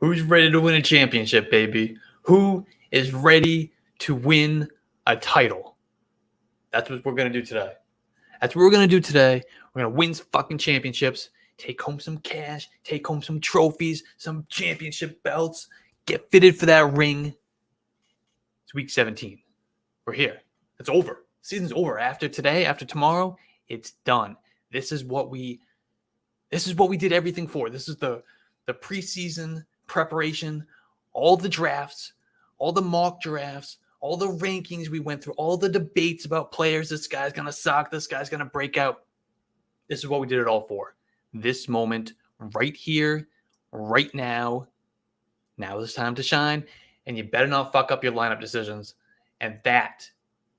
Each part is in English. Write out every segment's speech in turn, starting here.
Who's ready to win a championship, baby? Who is ready to win a title? That's what we're going to do today. That's what we're going to do today. We're going to win fucking championships, take home some cash, take home some trophies, some championship belts, get fitted for that ring. It's week 17. We're here. It's over. Season's over. After today, after tomorrow, it's done. This is what we did everything for. This is the preseason preparation, all the drafts, all the mock drafts, all the rankings we went through, all the debates about players. This guy's going to suck. This guy's going to break out. This is what we did it all for. This moment right here, right now. Now is time to shine, and you better not fuck up your lineup decisions. And that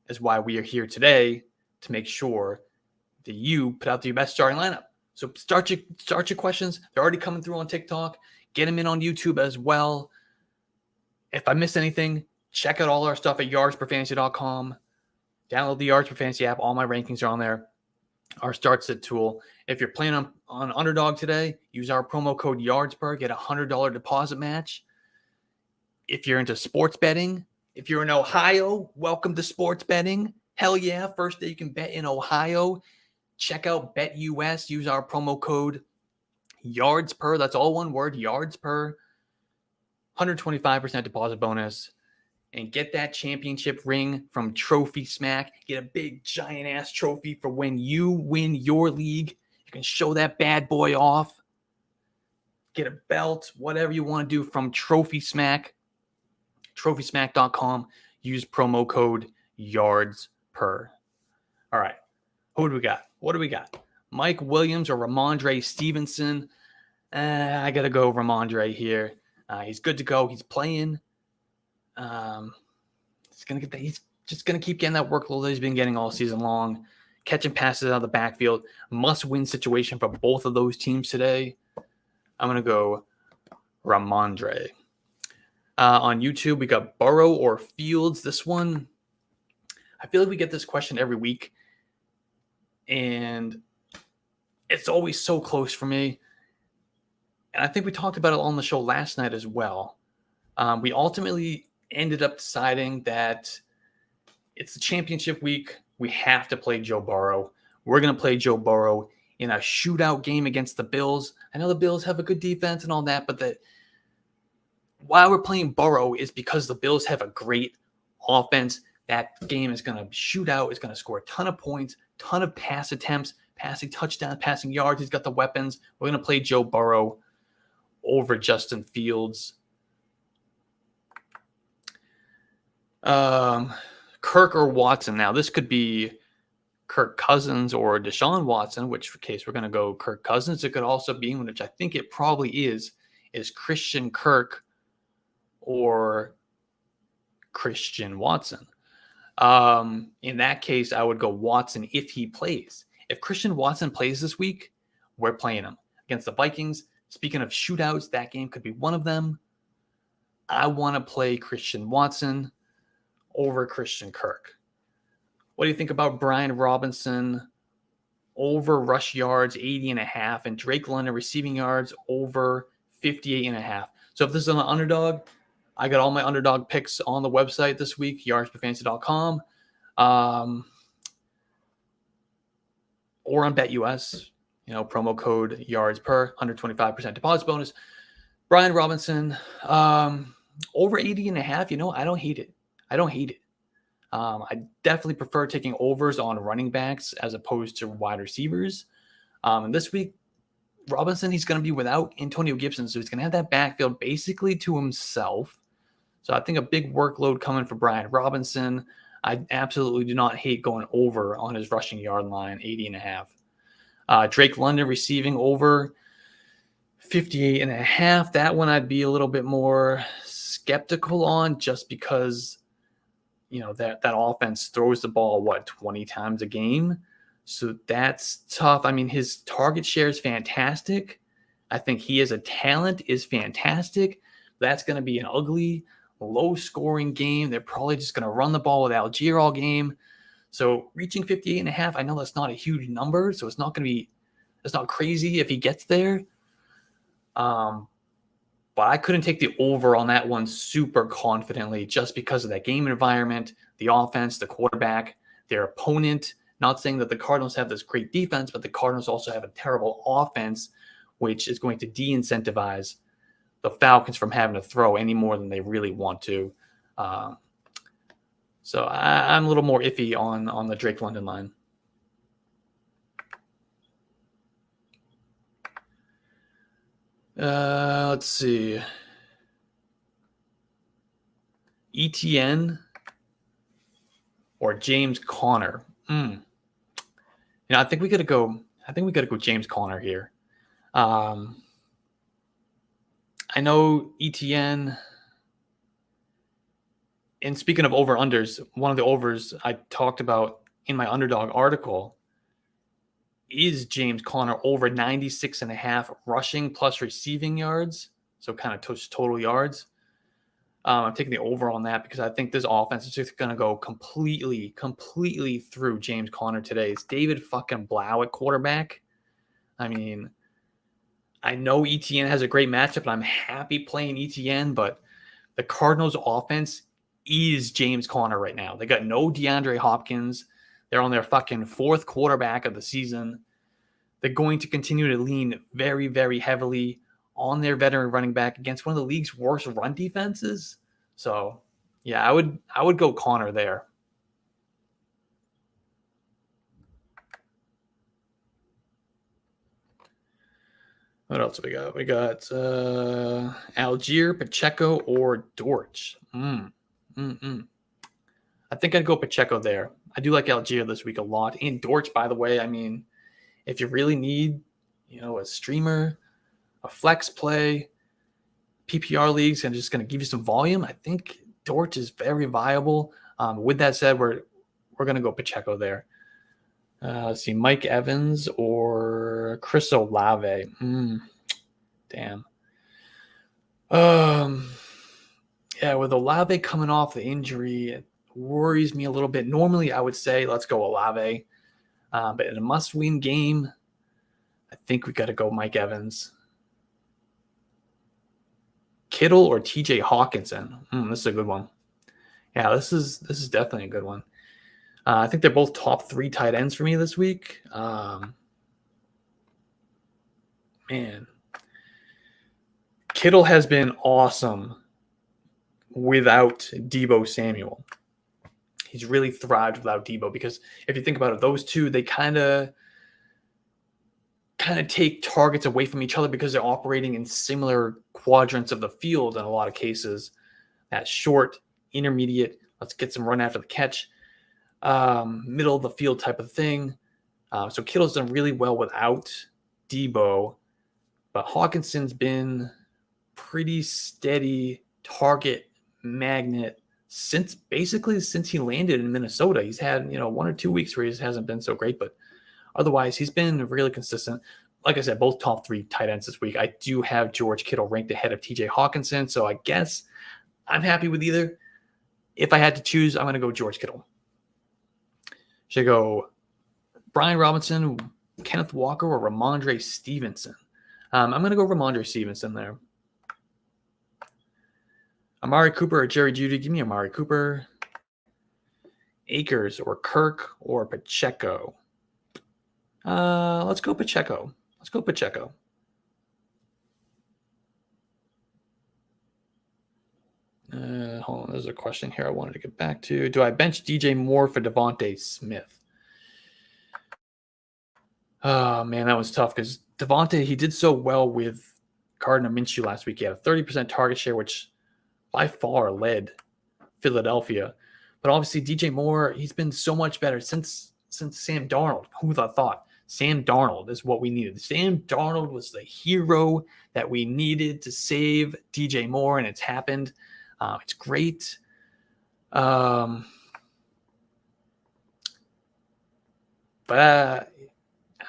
is why we are here today, to make sure that you put out your best starting lineup. So start your questions. They're already coming through on TikTok. Get them in on YouTube as well. If I missed anything, check out all our stuff at yardsperfantasy.com. Download the Yards Per Fantasy app. All my rankings are on there. Our start sit tool. If you're playing on Underdog today, use our promo code YardsPer. Get a $100 deposit match. If you're into sports betting, if you're in Ohio, welcome to sports betting. Hell yeah, first day you can bet in Ohio. Check out BetUS. Use our promo code YardsPer. That's all one word, YardsPer. 125% deposit bonus. And get that championship ring from Trophy Smack. Get a big, giant-ass trophy for when you win your league. You can show that bad boy off. Get a belt, whatever you want to do from Trophy Smack. TrophySmack.com. Use promo code YardsPer. All right. Who do we got? What do we got? Mike Williams or Ramondre Stevenson? I got to go Ramondre here. He's good to go. He's playing. He's just going to keep getting that workload that he's been getting all season long. Catching passes out of the backfield. Must-win situation for both of those teams today. I'm going to go Ramondre. On YouTube, we got Burrow or Fields. This one, I feel like we get this question every week. And it's always so close for me. And I think we talked about it on the show last night as well. We ultimately ended up deciding that it's the championship week. We have to play Joe Burrow. We're going to play Joe Burrow in a shootout game against the Bills. I know the Bills have a good defense and all that, but why we're playing Burrow is because the Bills have a great offense. That game is going to shoot out. It's going to score a ton of points, ton of pass attempts, passing touchdowns, passing yards. He's got the weapons. We're going to play Joe Burrow over Justin Fields. Kirk or Watson. Now, this could be Kirk Cousins or Deshaun Watson, which case we're going to go Kirk Cousins. It could also be, which I think it probably is Christian Kirk or Christian Watson. In that case, I would go Watson if he plays. If Christian Watson plays this week, we're playing him against the Vikings. Speaking of shootouts, that game could be one of them. I want to play Christian Watson over Christian Kirk. What do you think about Brian Robinson over rush yards, 80.5, and Drake London receiving yards over 58.5? So if this is an Underdog, I got all my Underdog picks on the website this week, yardsperfantasy.com, or on BetUS, promo code YardsPer, 125% deposit bonus. Brian Robinson, over 80.5, I don't hate it. I definitely prefer taking overs on running backs as opposed to wide receivers. And this week, Robinson, he's going to be without Antonio Gibson, so he's going to have that backfield basically to himself. So I think a big workload coming for Brian Robinson. I absolutely do not hate going over on his rushing yard line, 80.5. Drake London receiving over 58.5. That one I'd be a little bit more skeptical on, just because that offense throws the ball 20 times a game. So that's tough. I mean, his target share is fantastic. I think he as a talent is fantastic. That's going to be an ugly, low-scoring game. They're probably just going to run the ball with Algier all game. So reaching 58.5, I know that's not a huge number, so it's not crazy if he gets there. But but I couldn't take the over on that one super confidently just because of that game environment, the offense, the quarterback, their opponent. Not saying that the Cardinals have this great defense, but the Cardinals also have a terrible offense, which is going to de-incentivize the Falcons from having to throw any more than they really want to. So I'm a little more iffy on the Drake London line. Let's see. ETN or James Conner. I think we gotta go. I think we gotta go James Conner here. I know ETN. And speaking of over-unders, one of the overs I talked about in my Underdog article is James Conner over 96.5 rushing plus receiving yards. So kind of total yards. I'm taking the over on that because I think this offense is just going to go completely through James Conner today. It's David fucking Blau at quarterback. I mean, I know ETN has a great matchup, and I'm happy playing ETN, but the Cardinals offense is James Conner right now. They got no DeAndre Hopkins. They're on their fucking fourth quarterback of the season. They're going to continue to lean very, very heavily on their veteran running back against one of the league's worst run defenses. So, yeah, I would go Conner there. What else we got? We got Algier, Pacheco, or Dortch. I think I'd go Pacheco there. I do like Algier this week a lot. And Dortch, by the way, I mean, if you really need, a streamer, a flex play, PPR leagues, and just going to give you some volume, I think Dortch is very viable. With that said, we're going to go Pacheco there. Let's see, Mike Evans or Chris Olave. Damn. Yeah, with Olave coming off the injury, it worries me a little bit. Normally, I would say let's go Olave. But in a must-win game, I think we got to go Mike Evans. Kittle or TJ Hawkinson. This is a good one. Yeah, this is definitely a good one. I think they're both top 3 tight ends for me this week. Man. Kittle has been awesome without Deebo Samuel. He's really thrived without Deebo because if you think about it, those two, they kind of take targets away from each other because they're operating in similar quadrants of the field in a lot of cases. That short, intermediate, let's get some run after the catch, middle of the field type of thing. So Kittle's done really well without Deebo, but Hawkinson's been pretty steady target magnet since he landed in Minnesota. He's had, 1 or 2 weeks where he hasn't been so great, but otherwise he's been really consistent. Like I said, both top 3 tight ends this week. I do have George Kittle ranked ahead of TJ Hawkinson, so I guess I'm happy with either. If I had to choose, I'm going to go George Kittle. Should I go Brian Robinson, Kenneth Walker, or Ramondre Stevenson? I'm going to go Ramondre Stevenson there. Amari Cooper or Jerry Jeudy? Give me Amari Cooper. Akers or Kirk or Pacheco? Let's go Pacheco. Hold on. There's a question here I wanted to get back to. Do I bench DJ Moore for Devontae Smith? Oh, man, that was tough because Devontae, he did so well with Gardner Minshew last week. He had a 30% target share, which by far led Philadelphia. But obviously, DJ Moore, he's been so much better since Sam Darnold. Who would have thought? Sam Darnold is what we needed. Sam Darnold was the hero that we needed to save DJ Moore, and it's happened. It's great. But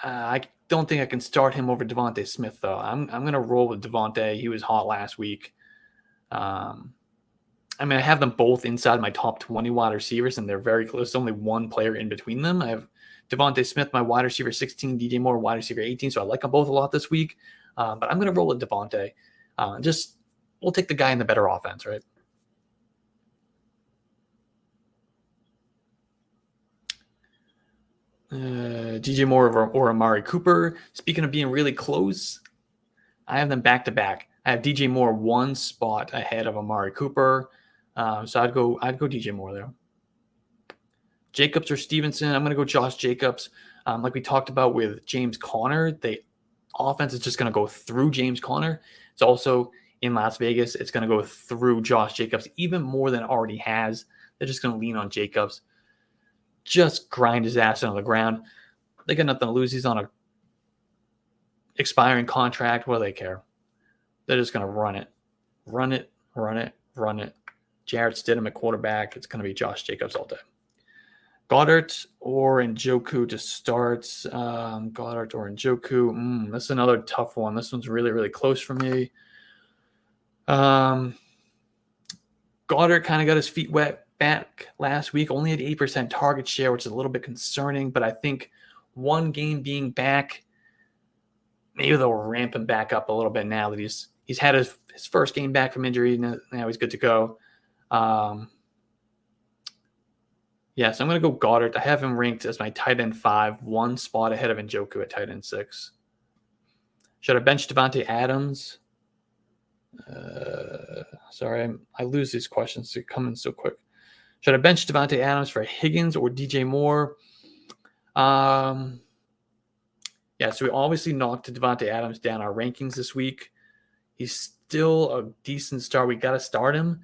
I don't think I can start him over Devontae Smith, though. I'm going to roll with Devontae. He was hot last week. I have them both inside my top 20 wide receivers, and they're very close. There's only one player in between them. I have Devontae Smith, my wide receiver 16, DJ Moore, wide receiver 18, so I like them both a lot this week. But I'm going to roll with Devontae. Just we'll take the guy in the better offense, right? DJ Moore or Amari Cooper. Speaking of being really close, I have them back to back. I have DJ Moore one spot ahead of Amari Cooper, so I'd go DJ Moore there. Jacobs or Stevenson. I'm going to go Josh Jacobs. Like we talked about with James Conner, the offense is just going to go through James Conner. It's also in Las Vegas. It's going to go through Josh Jacobs even more than it already has. They're just going to lean on Jacobs. Just grind his ass on the ground. They got nothing to lose. He's on a expiring contract. What do they care? They're just going to run it. Run it. Jarrett Stidham at quarterback. It's going to be Josh Jacobs all day. Goddard or Njoku to start. Goddard or Njoku. That's another tough one. This one's really, really close for me. Goddard kind of got his feet wet back last week. Only had 8% target share, which is a little bit concerning. But I think one game being back, maybe they'll ramp him back up a little bit now that he's had his first game back from injury. Now he's good to go. Yeah, so I'm going to go Goddard. I have him ranked as my tight end 5, one spot ahead of Njoku at tight end 6. Should I bench Devontae Adams? Sorry, I lose these questions. They come in so quick. Should I bench Devontae Adams for Higgins or DJ Moore? Yeah, so we obviously knocked Devontae Adams down our rankings this week. He's still a decent start. We got to start him.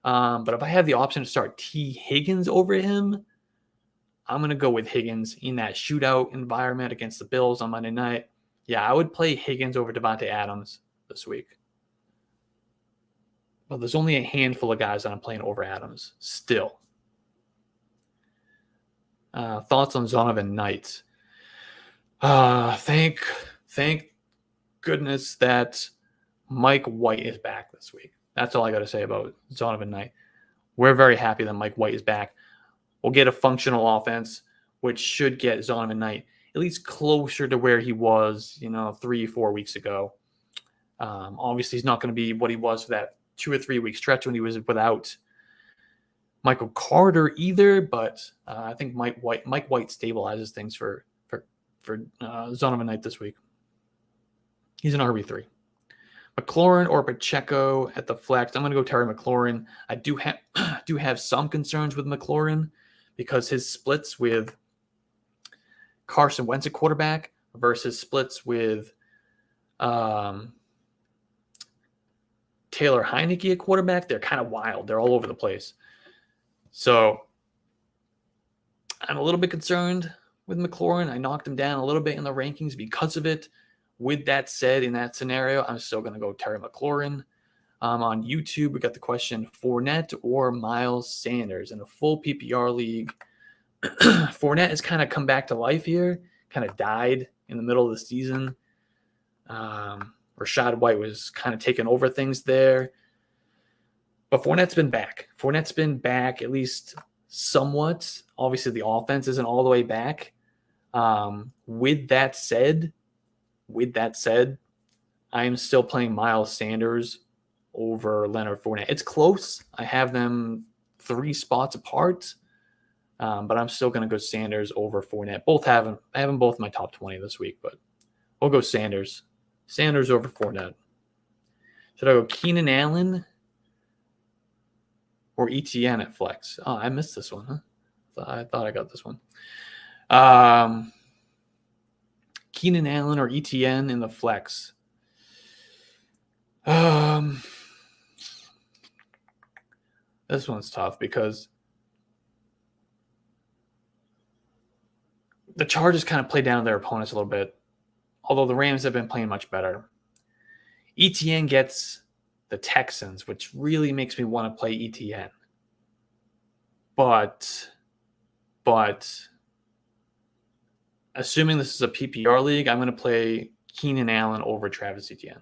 But if I have the option to start T. Higgins over him, I'm going to go with Higgins in that shootout environment against the Bills on Monday night. Yeah, I would play Higgins over Devontae Adams this week. But there's only a handful of guys that I'm playing over Adams still. Thoughts on Zonovan Knight? Thank goodness that Mike White is back this week. That's all I got to say about Zonovan Knight. We're very happy that Mike White is back. We'll get a functional offense, which should get Zonovan Knight at least closer to where he was, 3-4 weeks ago. Obviously, he's not going to be what he was for that 2 or 3 week stretch when he was without Michael Carter either. But I think Mike White stabilizes things for Zonovan Knight this week. He's an RB3. McLaurin or Pacheco at the flex. I'm going to go Terry McLaurin. I do have some concerns with McLaurin because his splits with Carson Wentz at quarterback versus splits with Taylor Heineke at quarterback, they're kind of wild. They're all over the place. So I'm a little bit concerned with McLaurin. I knocked him down a little bit in the rankings because of it. With that said, in that scenario, I'm still going to go Terry McLaurin. On YouTube, we got the question, Fournette or Miles Sanders in a full PPR league. Fournette has kind of come back to life here, kind of died in the middle of the season. Rashad White was kind of taking over things there. But Fournette's been back. Fournette's been back at least somewhat. Obviously, the offense isn't all the way back. With that said, I am still playing Miles Sanders over Leonard Fournette. It's close. I have them 3 spots apart, but I'm still going to go Sanders over Fournette. I have them both in my top 20 this week, but we'll go Sanders. Sanders over Fournette. Should I go Keenan Allen or ETN at flex? Oh, I missed this one, huh? I thought I got this one. Keenan Allen or ETN in the flex. This one's tough because the Chargers kind of play down their opponents a little bit, although the Rams have been playing much better. ETN gets the Texans, which really makes me want to play ETN. But assuming this is a PPR league, I'm going to play Keenan Allen over Travis Etienne.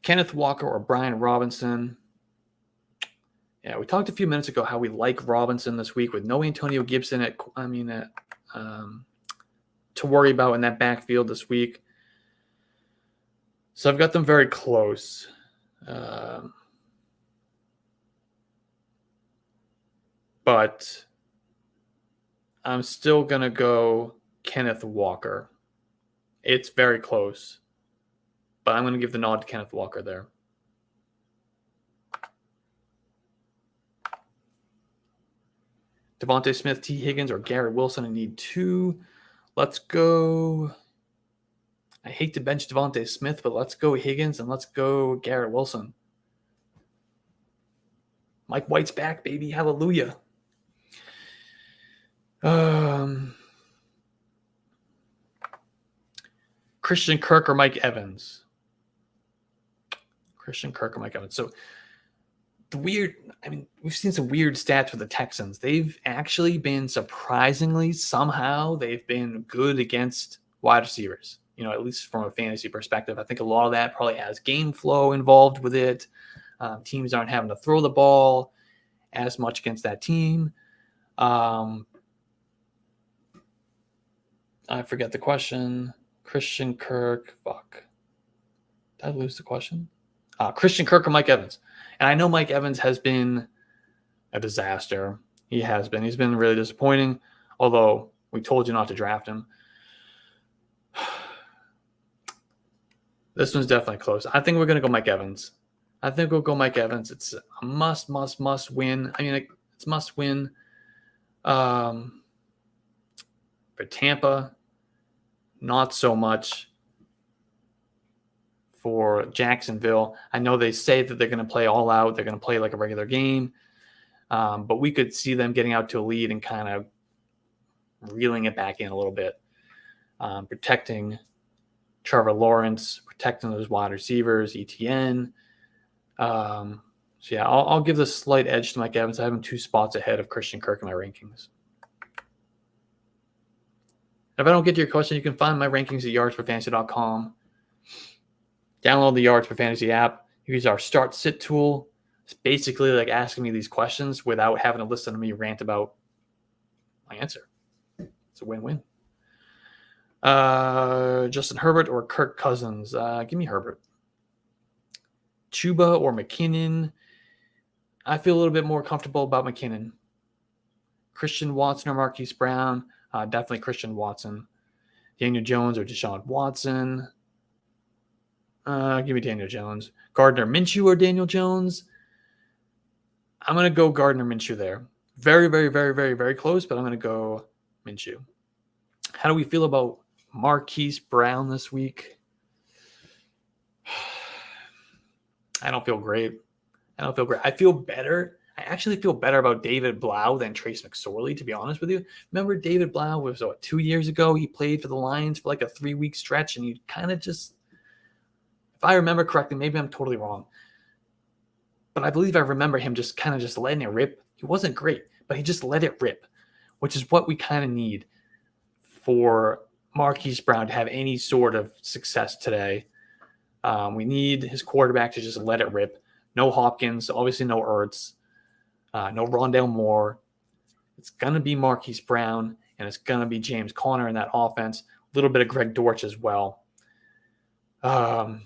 Kenneth Walker or Brian Robinson. Yeah, we talked a few minutes ago how we like Robinson this week with no Antonio Gibson to worry about in that backfield this week. So I've got them very close. But I'm still going to go Kenneth Walker. It's very close, but I'm going to give the nod to Kenneth Walker there. Devontae Smith, T. Higgins, or Garrett Wilson. I need 2. Let's go. I hate to bench Devontae Smith, but let's go Higgins and let's go Garrett Wilson. Mike White's back, baby. Hallelujah. Christian Kirk or Mike Evans? Christian Kirk or Mike Evans. So we've seen some weird stats with the Texans. They've actually been somehow they've been good against wide receivers, at least from a fantasy perspective. I think a lot of that probably has game flow involved with it. Teams aren't having to throw the ball as much against that team. I forget the question. Christian Kirk. Fuck. Did I lose the question? Christian Kirk or Mike Evans? And I know Mike Evans has been a disaster. He has been. He's been really disappointing, although we told you not to draft him. This one's definitely close. I think we're going to go Mike Evans. I think we'll go Mike Evans. It's a must win. I mean, it's must win for Tampa. Not so much for Jacksonville. I know they say that they're going to play all out. They're going to play like a regular game. But we could see them getting out to a lead and kind of reeling it back in a little bit. Protecting Trevor Lawrence, protecting those wide receivers, ETN. So yeah, I'll give the slight edge to Mike Evans. I have him 2 spots ahead of Christian Kirk in my rankings. If I don't get to your question, you can find my rankings at yardsperfantasy.com. Download the Yards per Fantasy app. Use our start sit tool. It's basically like asking me these questions without having to listen to me rant about my answer. It's a win-win. Justin Herbert or Kirk Cousins? Give me Herbert. Chuba or McKinnon? I feel a little bit more comfortable about McKinnon. Christian Watson or Marquise Brown? Definitely Christian Watson. Daniel Jones or Deshaun Watson? Give me Daniel Jones. Gardner Minshew or Daniel Jones? I'm going to go Gardner Minshew there. Very, very, very, very, very close, but I'm going to go Minshew. How do we feel about Marquise Brown this week? I don't feel great. I feel better. I actually feel better about David Blau than Trace McSorley, to be honest with you. Remember David Blau was, 2 years ago? He played for the Lions for like a 3-week stretch, and he kind of just, if I remember correctly, maybe I'm totally wrong, but I believe I remember him just kind of just letting it rip. He wasn't great, but he just let it rip, which is what we kind of need for Marquise Brown to have any sort of success today. We need his quarterback to just let it rip. No Hopkins, obviously no Ertz, no Rondale Moore. It's going to be Marquise Brown, and it's going to be James Conner in that offense. A little bit of Greg Dortch as well. I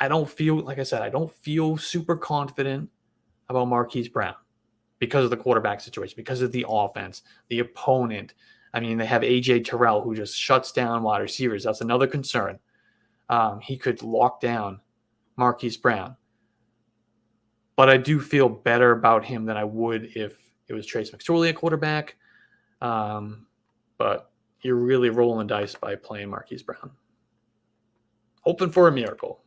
don't feel super confident about Marquise Brown because of the quarterback situation, because of the offense, the opponent. I mean, they have A.J. Terrell, who just shuts down wide receivers. That's another concern. He could lock down Marquise Brown. But I do feel better about him than I would if it was Trace McSorley at quarterback. But you're really rolling the dice by playing Marquise Brown. Hoping for a miracle.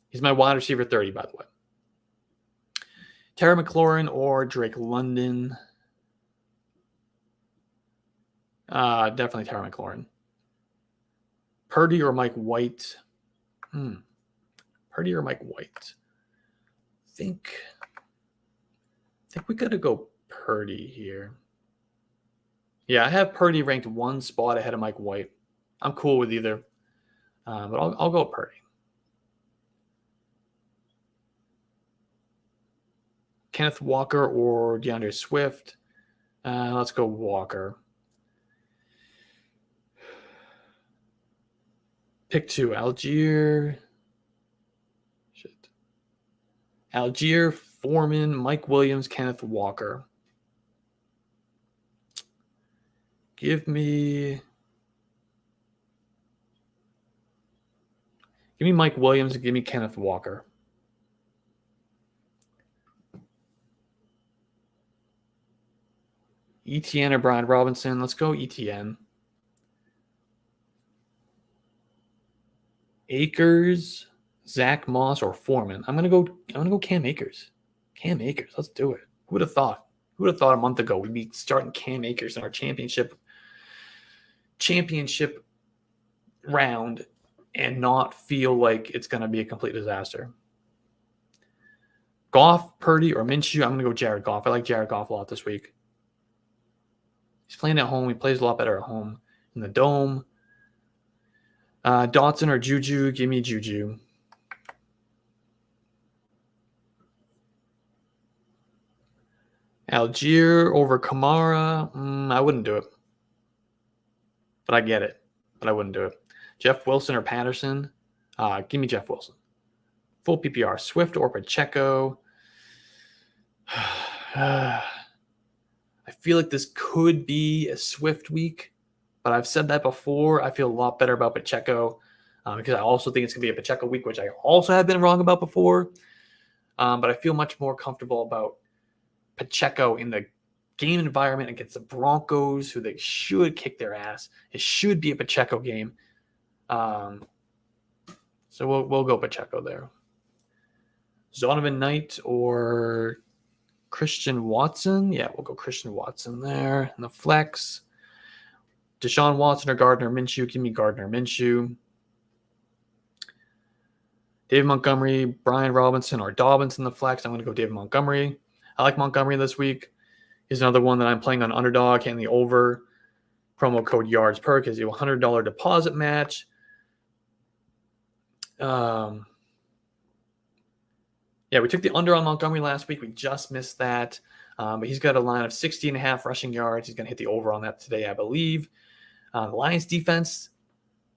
He's my wide receiver 30, by the way. Terry McLaurin or Drake London? Definitely Terry McLaurin. Purdy or Mike White? Purdy or Mike White? I think we got to go Purdy here. Yeah, I have Purdy ranked 1 spot ahead of Mike White. I'm cool with either, but I'll go Purdy. Kenneth Walker or DeAndre Swift? Let's go Walker. Pick 2. Algier. Shit. Algier, Foreman, Mike Williams, Kenneth Walker. Give me Mike Williams and give me Kenneth Walker. ETN or Brian Robinson. Let's go ETN. Akers, Zach Moss, or Foreman. I'm gonna go Cam Akers. Cam Akers. Let's do it. Who would have thought? Who would have thought a month ago we'd be starting Cam Akers in our championship round and not feel like it's gonna be a complete disaster? Goff, Purdy, or Minshew. I'm gonna go Jared Goff. I like Jared Goff a lot this week. He's playing at home. He plays a lot better at home in the dome. Dotson or Juju. Give me Juju. Algier over Kamara. I wouldn't do it. But I get it. But I wouldn't do it. Jeff Wilson or Patterson. Give me Jeff Wilson. Full PPR. Swift or Pacheco. I feel like this could be a Swift week, but I've said that before. I feel a lot better about Pacheco because I also think it's going to be a Pacheco week, which I also have been wrong about before. But I feel much more comfortable about Pacheco in the game environment against the Broncos, who they should kick their ass. It should be a Pacheco game. So we'll go Pacheco there. Zonovan Knight or Christian Watson. Yeah, we'll go Christian Watson there. In the flex. Deshaun Watson or Gardner Minshew. Give me Gardner Minshew. David Montgomery, Brian Robinson, or Dobbins in the flex. I'm going to go David Montgomery. I like Montgomery this week. He's another one that I'm playing on Underdog, hitting the over. Promo code yards per gives you a $100 deposit match. Yeah, we took the under on Montgomery last week. We just missed that. But he's got a line of 60.5 rushing yards. He's going to hit the over on that today, I believe. The Lions defense,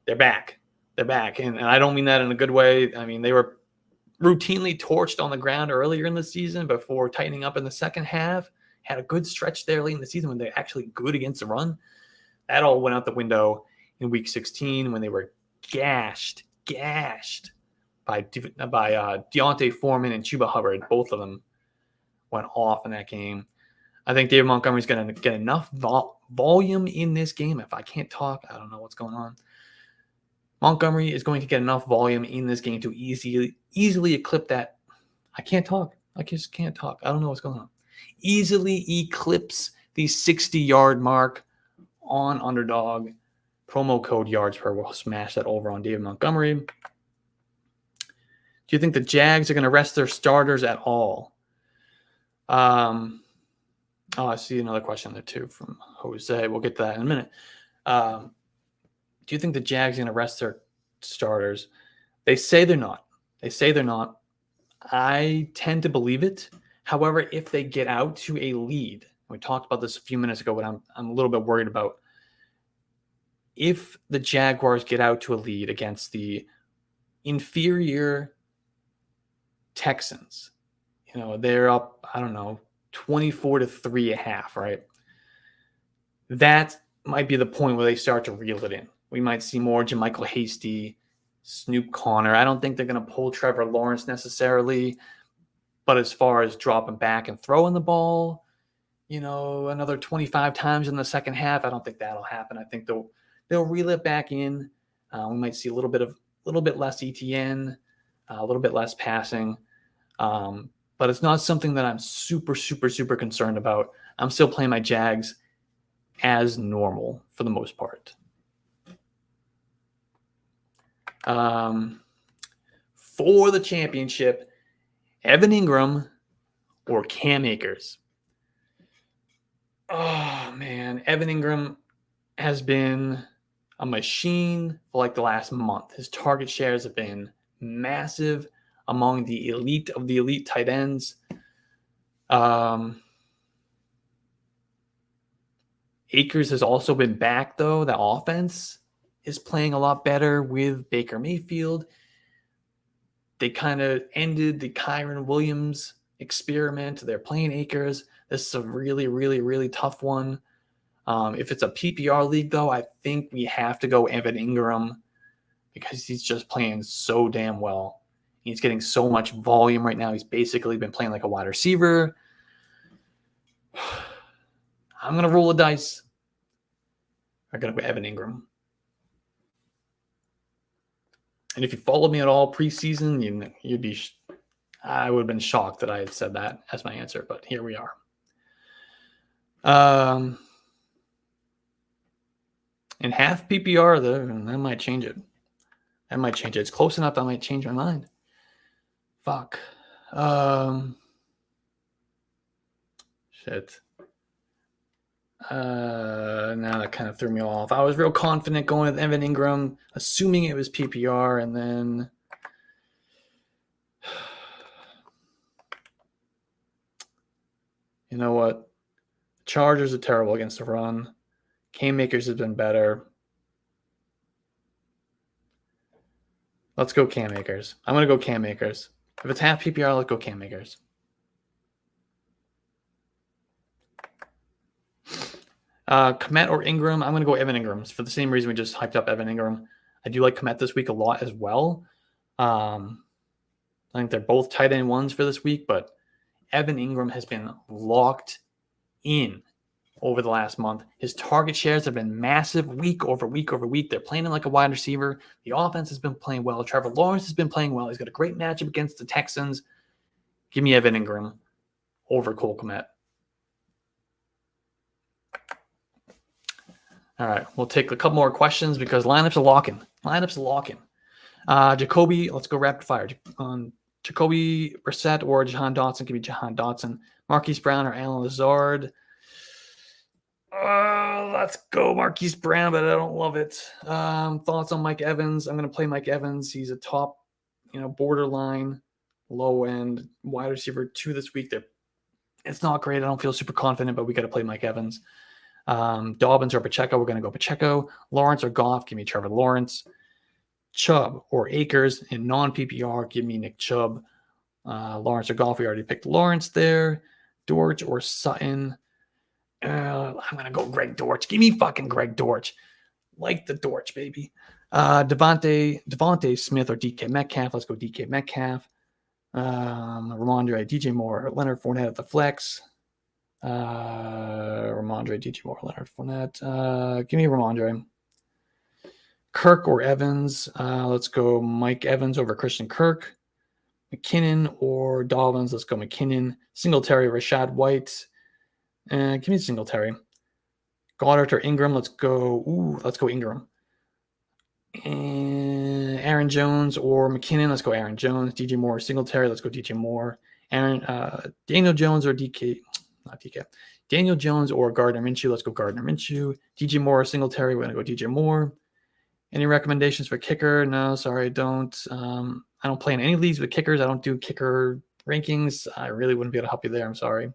they're back. They're back. And I don't mean that in a good way. I mean, they were routinely torched on the ground earlier in the season before tightening up in the second half. Had a good stretch there late in the season when they're actually good against the run. That all went out the window in week 16 when they were gashed by Deontay Foreman and Chuba Hubbard. Both of them went off in that game. I think David Montgomery's going to get enough volume in this game. If I can't talk, I don't know what's going on. Montgomery is going to get enough volume in this game to easily eclipse that. I can't talk. I just can't talk. I don't know what's going on. Easily eclipse the 60-yard mark on Underdog. Promo code yards per will smash that over on David Montgomery. Do you think the Jags are going to rest their starters at all? I see another question there too from Jose. We'll get to that in a minute. Do you think the Jags are going to rest their starters? They say they're not. I tend to believe it. However, if they get out to a lead, we talked about this a few minutes ago, but I'm a little bit worried about. If the Jaguars get out to a lead against the inferior Texans, they're up, 24-3.5, right? That might be the point where they start to reel it in. We might see more JaMychal Hasty, Snoop Connor. I don't think they're going to pull Trevor Lawrence necessarily, but as far as dropping back and throwing the ball, another 25 times in the second half, I don't think that'll happen. I think they'll reel it back in. We might see a little bit less ETN, a little bit less passing. But it's not something that I'm super, super, super concerned about. I'm still playing my Jags as normal for the most part. For the championship, Evan Ingram or Cam Akers? Oh, man. Evan Ingram has been a machine for like the last month. His target shares have been massive among the elite of the elite tight ends. Akers has also been back, though. The offense is playing a lot better with Baker Mayfield. They kind of ended the Kyron Williams experiment. They're playing Akers. This is a really, really, really tough one. If it's a PPR league, though, I think we have to go Evan Ingram because he's just playing so damn well. He's getting so much volume right now. He's basically been playing like a wide receiver. I'm going to roll the dice. I'm going to go Evan Ingram. And if you followed me at all preseason, you'd be I would have been shocked that I had said that as my answer, but here we are. In half PPR, though, that might change it. It's close enough that I might change my mind. Fuck. Shit. Now that kind of threw me off. I was real confident going with Evan Ingram, assuming it was PPR, and then you know what? Chargers are terrible against the run. Cam Akers has been better. Let's go Cam Akers. I'm going to go Cam Akers. If it's half PPR, let's go Cam Akers. Komet or Ingram? I'm going to go Evan Ingram for the same reason we just hyped up Evan Ingram. I do like Komet this week a lot as well. I think they're both tight end ones for this week, but Evan Ingram has been locked in over the last month. His target shares have been massive week over week over week. They're playing him like a wide receiver. The offense has been playing well. Trevor Lawrence has been playing well. He's got a great matchup against the Texans. Give me Evan Ingram over Cole Kmet. All right, we'll take a couple more questions because lineups are locking. Jacoby, let's go rapid fire. Jacoby Brissett or Jahan Dotson. Give me Jahan Dotson. Marquise Brown or Alan Lazard. Let's go Marquise Brown, but I don't love it. Thoughts on Mike Evans? I'm going to play Mike Evans. He's a top, borderline, low-end wide receiver 2 this week. It's not great. I don't feel super confident, but we got to play Mike Evans. Dobbins or Pacheco, we're going to go Pacheco. Lawrence or Goff, give me Trevor Lawrence. Chubb or Akers in non-PPR, give me Nick Chubb. Lawrence or Goff, we already picked Lawrence there. Dortch or Sutton. I'm going to go Greg Dortch. Give me fucking Greg Dortch. Like the Dortch, baby. Devontae Smith or DK Metcalf. Let's go DK Metcalf. Ramondre, DJ Moore, Leonard Fournette at the flex. Ramondre, DJ Moore, Leonard Fournette. Give me Ramondre. Kirk or Evans. Let's go Mike Evans over Christian Kirk. McKinnon or Dobbins. Let's go McKinnon. Singletary, Rashad White. Give me Singletary. Goddard or Ingram. Let's go Ingram. And Aaron Jones or McKinnon. Let's go Aaron Jones. DJ Moore or Singletary. Let's go DJ Moore. Daniel Jones or Daniel Jones or Gardner Minshew. Let's go Gardner Minshew. DJ Moore or Singletary. We're going to go DJ Moore. Any recommendations for kicker? No, sorry, I don't. I don't play in any leagues with kickers. I don't do kicker rankings. I really wouldn't be able to help you there. I'm sorry.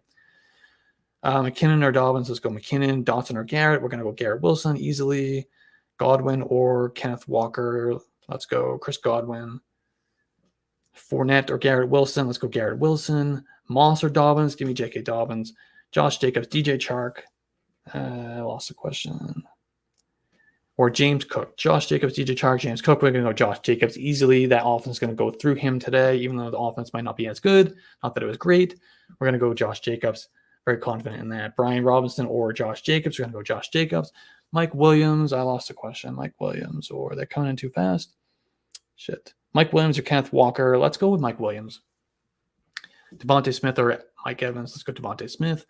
McKinnon or Dobbins. Let's go McKinnon. Dotson or Garrett. We're going to go Garrett Wilson easily. Godwin or Kenneth Walker. Let's go Chris Godwin. Fournette or Garrett Wilson. Let's go Garrett Wilson. Moss or Dobbins. Give me J.K. Dobbins. Josh Jacobs. DJ Chark. I lost the question. Or James Cook. Josh Jacobs, DJ Chark, James Cook. We're going to go Josh Jacobs easily. That offense is going to go through him today, even though the offense might not be as good. Not that it was great. We're going to go Josh Jacobs. Very confident in that. Brian Robinson or Josh Jacobs. We're going to go Josh Jacobs. Mike Williams. I lost the question. Mike Williams. Or they're coming in too fast. Shit. Mike Williams or Kenneth Walker. Let's go with Mike Williams. Devontae Smith or Mike Evans. Let's go Devontae Smith.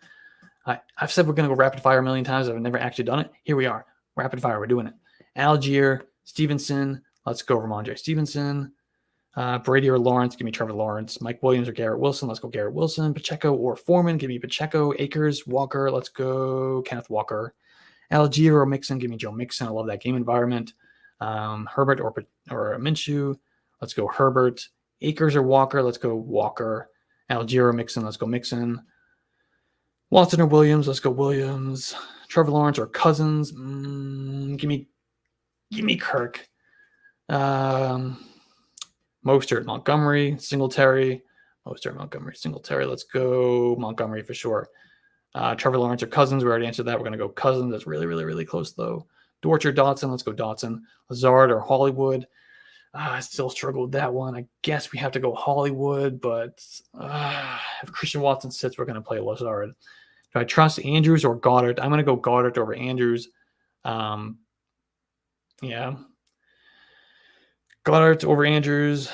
I've said we're going to go rapid fire a million times. I've never actually done it. Here we are. Rapid fire. We're doing it. Algier, Stevenson. Let's go Ramondre Stevenson. Brady or Lawrence. Give me Trevor Lawrence. Mike Williams or Garrett Wilson. Let's go Garrett Wilson. Pacheco or Foreman. Give me Pacheco. Akers, Walker. Let's go Kenneth Walker. Algier or Mixon. Give me Joe Mixon. I love that game environment. Herbert or Minshew. Let's go Herbert. Akers or Walker. Let's go Walker. Algier or Mixon. Let's go Mixon. Watson or Williams. Let's go Williams. Trevor Lawrence or Cousins. Give me Give me Kirk. Mostert, Montgomery, Singletary. Mostert, Montgomery, Singletary. Let's go Montgomery for sure. Trevor Lawrence or Cousins. We already answered that. We're going to go Cousins. That's really, really, really close, though. Dortch or Dotson. Let's go Dotson. Lazard or Hollywood. I still struggle with that one. I guess we have to go Hollywood, but if Christian Watson sits, we're going to play Lazard. Do I trust Andrews or Goddard? I'm going to go Goddard over Andrews. Yeah. Goddard over Andrews.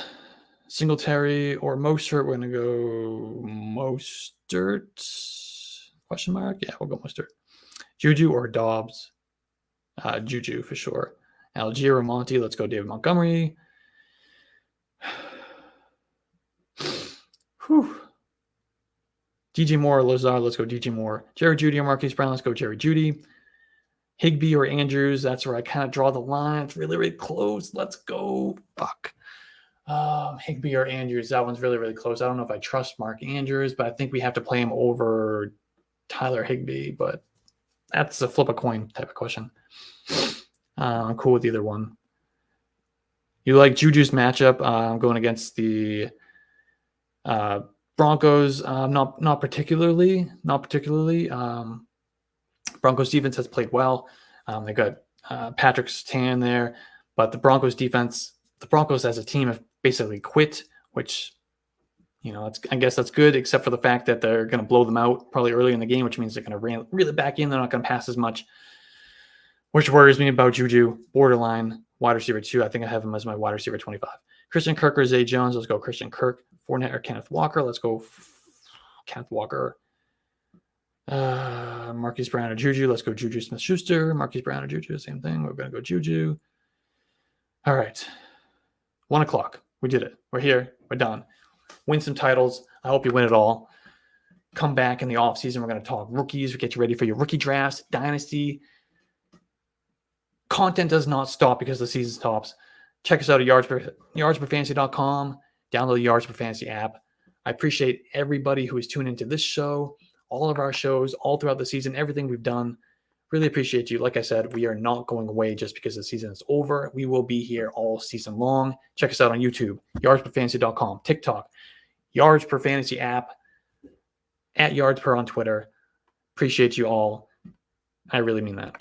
Singletary or Mostert. We're going to go Mostert. Question mark? Yeah, we'll go Mostert. Juju or Dobbs? Juju for sure. Algier or Monty? Let's go David Montgomery. Whew. DJ Moore or Lazard? Let's go DJ Moore. Jerry Jeudy or Marquise Brown? Let's go Jerry Jeudy. Higbee or Andrews? That's where I kind of draw the line. It's really, really close. Let's go. Fuck. Higbee or Andrews? That one's really, really close. I don't know if I trust Mark Andrews, but I think we have to play him over Tyler Higbee. But that's a flip a coin type of question. I'm cool with either one. You like Juju's matchup? I'm going against the Broncos. Not particularly. Broncos defense has played well. They got Patrick Surtain there, but the Broncos defense, the Broncos as a team have basically quit, which, I guess that's good, except for the fact that they're going to blow them out probably early in the game, which means they're going to reel it back in. They're not going to pass as much, which worries me about Juju. Borderline wide receiver 2. I think I have him as my wide receiver 25. Christian Kirk or Zay Jones? Let's go Christian Kirk. Fournette or Kenneth Walker? Let's go Kenneth Walker. Marquise Brown or Juju? Let's go Juju Smith-Schuster. Marquise Brown or Juju? Same thing. We're going to go Juju. All right. 1 o'clock. We did it. We're here. We're done. Win some titles. I hope you win it all. Come back in the offseason. We're going to talk rookies. We get you ready for your rookie drafts, dynasty. Content does not stop because the season stops. Check us out at yardsperfantasy.com. Download the Yards Per Fantasy app. I appreciate everybody who is tuned into this show, all of our shows, all throughout the season, everything we've done. Really appreciate you. Like I said, we are not going away just because the season is over. We will be here all season long. Check us out on YouTube, yardsperfantasy.com, TikTok, Yards Per Fantasy app, at Yards Per on Twitter. Appreciate you all. I really mean that.